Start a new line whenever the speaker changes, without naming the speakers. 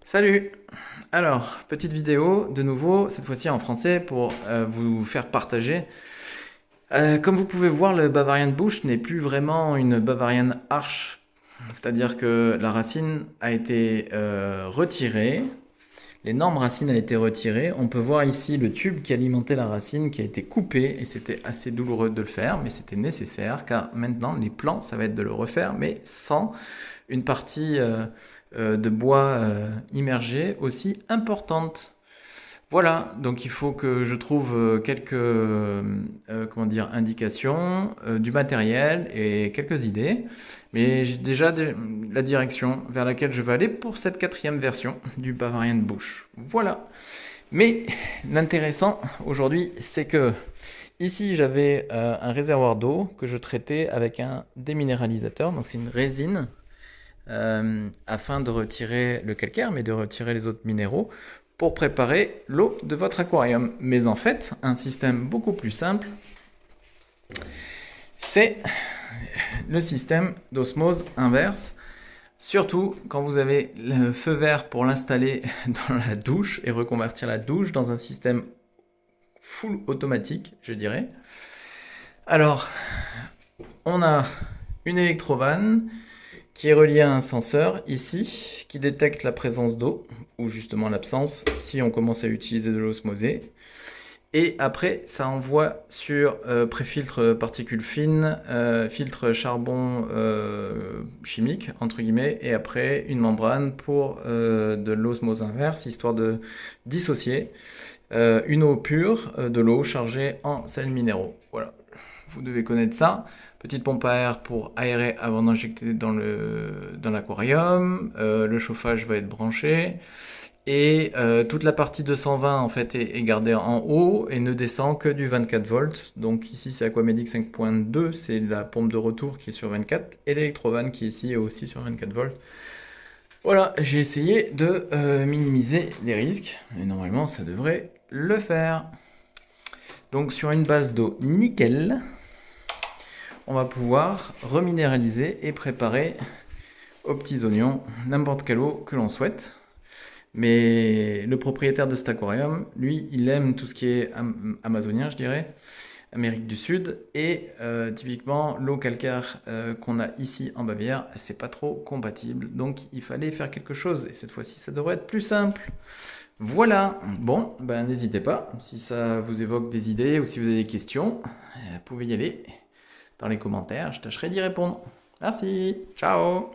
Salut! Alors, petite vidéo de nouveau, cette fois-ci en français pour vous faire partager. Comme vous pouvez voir, le Bavarian Bush n'est plus vraiment une Bavarian Arch, c'est-à-dire que la racine a été retirée, l'énorme racine a été retirée. On peut voir ici le tube qui alimentait la racine qui a été coupé et c'était assez douloureux de le faire, mais c'était nécessaire car maintenant les plans, ça va être de le refaire, mais sans une partie de bois immergé aussi importante. Voilà, donc il faut que je trouve quelques comment dire, indications, du matériel et quelques idées. Mais j'ai déjà la direction vers laquelle je vais aller pour cette quatrième version du Bavarian Bush. Voilà. Mais l'intéressant aujourd'hui, c'est que ici j'avais un réservoir d'eau que je traitais avec un déminéralisateur. Donc c'est une résine afin de retirer le calcaire, mais de retirer les autres minéraux pour préparer l'eau de votre aquarium. Mais en fait, un système beaucoup plus simple, c'est le système d'osmose inverse. Surtout quand vous avez le feu vert pour l'installer dans la douche et reconvertir la douche dans un système full automatique, je dirais. Alors, on a une électrovanne qui est relié à un senseur ici, qui détecte la présence d'eau, ou justement l'absence, si on commence à utiliser de l'osmosée. Et après, ça envoie sur préfiltre particules fines, filtre charbon chimique, entre guillemets, et après une membrane pour de l'osmose inverse, histoire de dissocier une eau pure de l'eau chargée en sels minéraux. Voilà, vous devez connaître ça. Petite pompe à air pour aérer avant d'injecter dans l'aquarium. Le chauffage va être branché. Et toute la partie 220 en fait est gardée en haut et ne descend que du 24 volts. Donc ici c'est Aquamedic 5.2, c'est la pompe de retour qui est sur 24 et l'électrovanne qui est ici est aussi sur 24 volts. Voilà, j'ai essayé de minimiser les risques et normalement ça devrait le faire. Donc sur une base d'eau nickel, on va pouvoir reminéraliser et préparer aux petits oignons n'importe quelle eau que l'on souhaite. Mais le propriétaire de cet aquarium, lui, il aime tout ce qui est amazonien, je dirais, Amérique du Sud. Et typiquement, l'eau calcaire qu'on a ici en Bavière, c'est pas trop compatible. Donc il fallait faire quelque chose. Et cette fois-ci, ça devrait être plus simple. Voilà. Bon, ben n'hésitez pas. Si ça vous évoque des idées ou si vous avez des questions, vous pouvez y aller dans les commentaires. Je tâcherai d'y répondre. Merci. Ciao.